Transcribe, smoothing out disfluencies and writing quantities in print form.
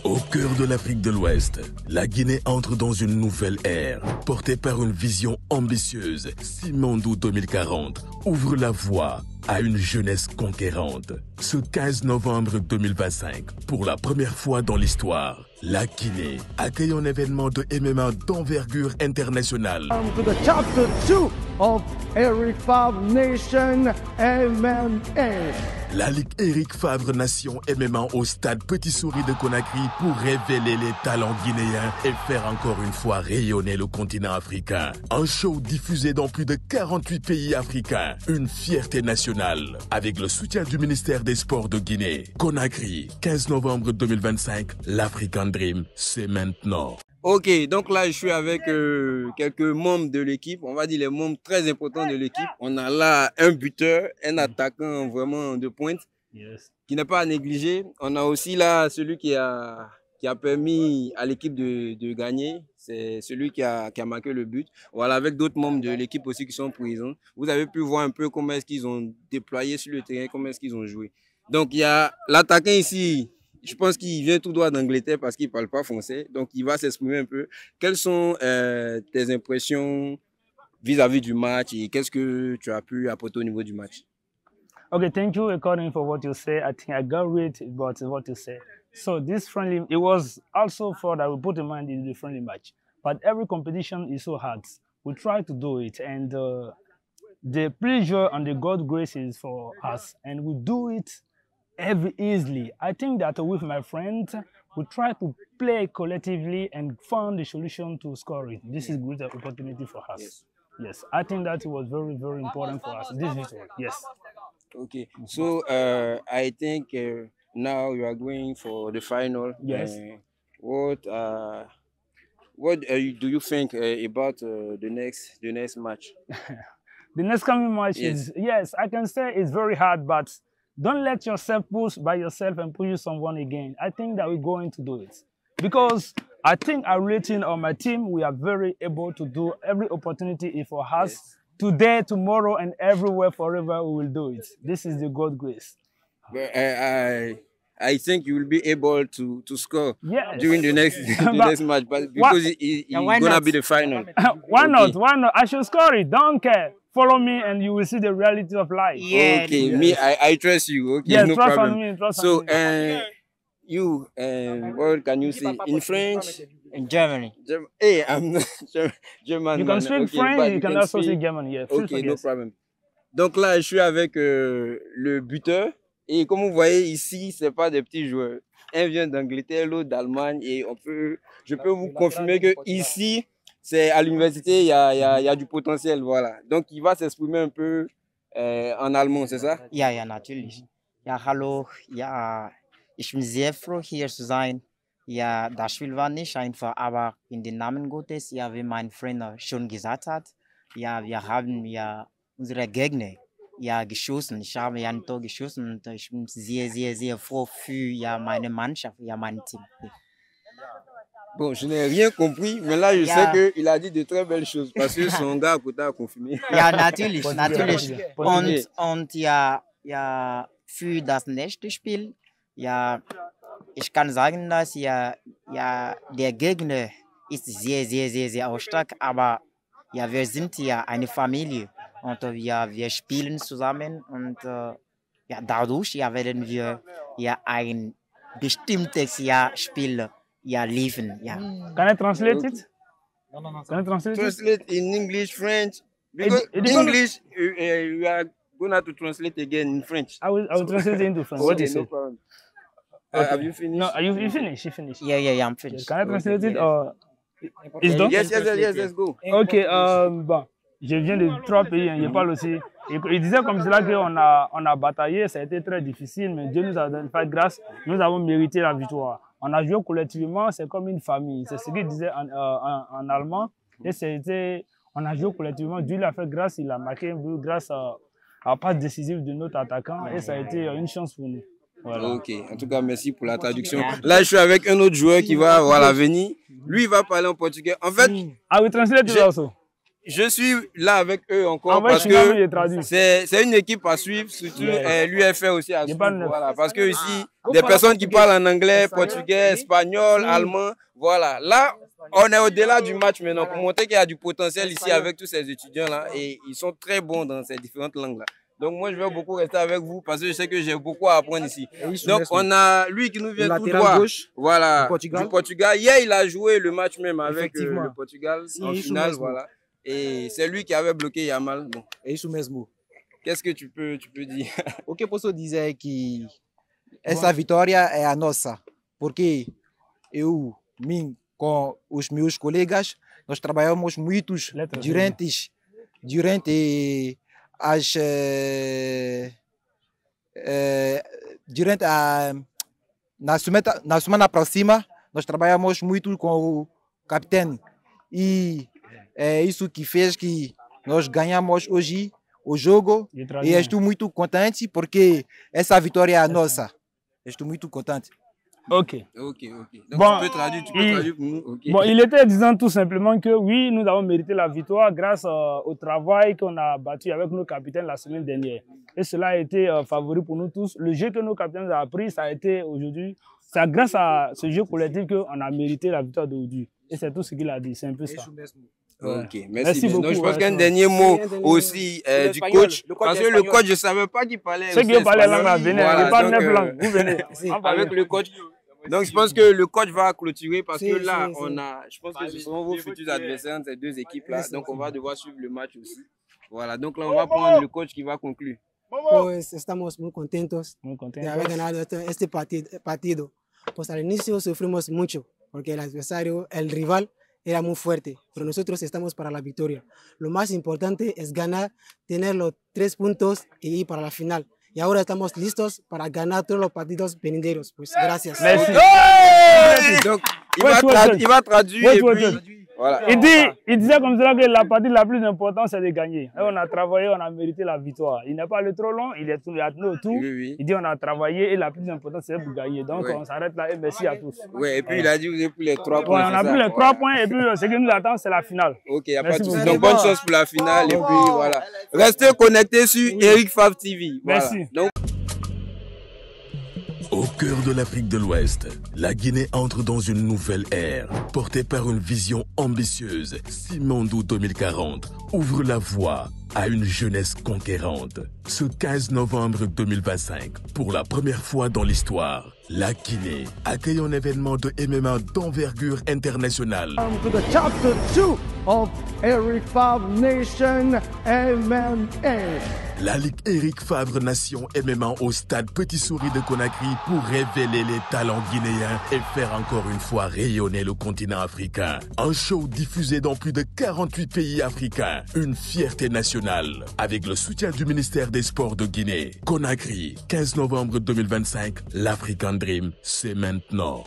Au cœur de l'Afrique de l'Ouest, la Guinée entre dans une nouvelle ère, portée par une vision ambitieuse. Simandou 2040 ouvre la voie à une jeunesse conquérante. Ce 15 novembre 2025, pour la première fois dans l'histoire, la Guinée accueille un événement de MMA d'envergure internationale. To the chapter 2 of Eric Favre Nation MMA. La Ligue Eric Favre Nation MMA au stade Petit Souris de Conakry pour révéler les talents guinéens et faire encore une fois rayonner le continent africain. Un show diffusé dans plus de 48 pays africains. Une fierté nationale avec le soutien du ministère des Sports de Guinée. Conakry, 15 novembre 2025, l'African Dream, c'est maintenant. Ok, donc là je suis avec quelques membres de l'équipe, on va dire les membres très importants de l'équipe. On a là un buteur, un attaquant vraiment de pointe, qui n'est pas à négliger. On a aussi là celui qui a permis à l'équipe de gagner, c'est celui qui a marqué le but. Voilà, avec d'autres membres de l'équipe aussi qui sont présents. Vous avez pu voir un peu comment est-ce qu'ils ont déployé sur le terrain, comment est-ce qu'ils ont joué. Donc il y a l'attaquant ici. Je pense qu'il vient tout droit d'Angleterre parce qu'il ne parle pas français. Donc, il va s'exprimer un peu. Quelles sont tes impressions vis-à-vis du match et qu'est-ce que tu as pu apporter au niveau du match? Okay, thank you, according for what you say. I think I got rid about what you say. So this friendly, it was also for that we put in mind in the friendly match. But every competition is so hard. We try to do it, and the pleasure and the God grace is for us, and we do it every easily. I think that with my friends, we try to play collectively and find the solution to score it. This is a great opportunity for us. Yes, I think that it was very, very important for us, this victory. Yes. Okay, so I think now you are going for the final. Yes. What do you think about the next match? The next coming match is, yes, I can say it's very hard, but don't let yourself push by yourself and push someone again. I think that we're going to do it. Because I think our rating on my team, we are very able to do every opportunity is for us. Yes. Today, tomorrow, and everywhere, forever, we will do it. This is the God grace. But I think you will be able to score during the next match, but because it's gonna be the final. Why not? Why not? I should score it. Don't care. Follow me and you will see the reality of life. Yeah. Okay, me, I trust you. Okay, yes, no trust problem. On me, trust so, on me. you, what can you say in French? In Germany. Hey, I'm German. You can speak French, you can also speak German. Yeah, ok, no problem. Donc là, je suis avec le buteur. Et comme vous voyez ici, ce n'est pas des petits joueurs. Un vient d'Angleterre, l'autre d'Allemagne. Et je peux vous confirmer que ici, c'est à l'université, il y a du potentiel, voilà. Donc, il va s'exprimer un peu en allemand, c'est ça? Ja, natürlich. Ja, hallo. Ja, ich bin sehr froh, hier zu sein. Ja, das Spiel war nicht einfach, aber in den Namen Gottes, ja, wie mein Freund schon gesagt hat, ja, wir haben ja unsere Gegner geschossen. Ich habe ja ein Tor geschossen und ich bin sehr, sehr, sehr froh für meine Mannschaft, mein Team. Bon, je n'ai rien compris, mais là, je sais qu'il a dit de très belles choses parce que son gars à côté a confirmé. Ja, natürlich. Und für das nächste Spiel, ich kann sagen, dass der Gegner ist sehr, sehr, sehr, sehr auch stark, aber wir sind ja eine Familie und wir spielen zusammen und dadurch werden wir ein bestimmtes Spiel liefern. Can I translate it? No. Can I translate it? Translate in English, French. Because English, we are going to have to translate again in French. I will translate it into French. What is it? No have you finished? No, you finished. You finished. Yeah, I'm finished. Can I translate it or it's done? Yes, let's go. Ok, bon, je viens de 3 pays, je parle aussi. Il disait comme cela qu'on a bataillé, ça a été très difficile, mais Dieu nous a fait grâce, nous avons mérité la victoire. On a joué collectivement, c'est comme une famille. C'est ce qu'il disait en allemand. Et on a joué collectivement. Dieu l'a fait grâce, il a marqué un but grâce à la passe décisive de notre attaquant. Et ça a été une chance pour nous. Voilà. Ok, en tout cas, merci pour la traduction. Là, je suis avec un autre joueur qui va venir. Lui, il va parler en portugais. En fait, I will translate it also. je suis là avec eux encore parce que c'est une équipe à suivre, surtout l'UFR aussi à suivre. Voilà, parce que ici, des personnes qui parlent en anglais, portugais, espagnol, allemand, voilà. Là, on est au-delà du match maintenant pour montrer qu'il y a du potentiel ici avec tous ces étudiants-là et ils sont très bons dans ces différentes langues-là. Donc moi, je vais beaucoup rester avec vous parce que je sais que j'ai beaucoup à apprendre ici. Donc on a lui qui nous vient tout droit, voilà, du Portugal. Hier, il a joué le match même avec le Portugal en finale, voilà. Et c'est lui qui avait bloqué Yamal. Bon. É isso mesmo. Qu'est-ce que tu peux dire? O que eu posso dizer é que essa vitória é a nossa, porque eu, com os meus colegas, nós trabalhamos muito durante na semana próxima, nós trabalhamos muito com o capitão e é isso que fez que nós ganhamos hoje o jogo e estou muito contente porque essa vitória é nossa. Estou muito contente. Ok. Donc bon, tu peux traduire pour nous. Okay. Bon, il était disant tout simplement que oui, nous avons mérité la victoire grâce au travail qu'on a battu avec nos capitaines la semaine dernière. Et cela a été favori pour nous tous. Le jeu que nos capitaines ont appris, ça a été aujourd'hui, c'est grâce à ce jeu collectif qu'on a mérité la victoire d'aujourd'hui. Et c'est tout ce qu'il a dit, c'est un peu ça. Ok, merci beaucoup. Donc, je pense qu'un dernier mot aussi du coach, parce que le coach, je ne savais pas qu'il parlait. Ceux qui parlaient langue, venez, il parle 9 langues, vous venez. Avec le coach. Donc, je pense que le coach va clôturer parce que là, je pense que ce seront vos futurs adversaires de ces deux équipes-là. Donc, on va devoir suivre le match aussi. Voilà, donc là, on va prendre le coach qui va conclure. Pues estamos muy contentos de haber ganado este partido. Pues al inicio sufrimos mucho porque el adversario, el rival, era muy fuerte, pero nosotros estamos para la victoria. Lo más importante es ganar, tener los 3 puntos y ir para la final. Y ahora estamos listos para ganar todos los partidos venideros. Pues gracias. Merci. Donc, il va traduire et puis... Voilà. Il disait comme cela que la partie la plus importante, c'est de gagner. Et on a travaillé, on a mérité la victoire. Il n'est pas le trop long, il a tenu autour. Oui. Il dit on a travaillé et la plus importante, c'est de gagner. Donc on s'arrête là et merci à tous. Oui, et puis il a dit vous avez pris les 3 points. On a pris les 3 points et puis ce qui nous attend, c'est la finale. Ok, il n'y a pas de souci. Donc bonne chance pour la finale et puis voilà. Restez connectés sur Eric Favre TV. Voilà. Merci. Donc, au cœur de l'Afrique de l'Ouest, la Guinée entre dans une nouvelle ère, portée par une vision ambitieuse. Simandou 2040 ouvre la voie à une jeunesse conquérante. Ce 15 novembre 2025, pour la première fois dans l'histoire, la Guinée accueille un événement de MMA d'envergure internationale. To the chapter 2 of Eric Favre Nation MMA. La Ligue Eric Favre Nation MMA au stade Petit Souris de Conakry pour révéler les talents guinéens et faire encore une fois rayonner le continent africain. Un show diffusé dans plus de 48 pays africains. Une fierté nationale avec le soutien du ministère des Sports de Guinée. Conakry, 15 novembre 2025, l'African Dream, c'est maintenant.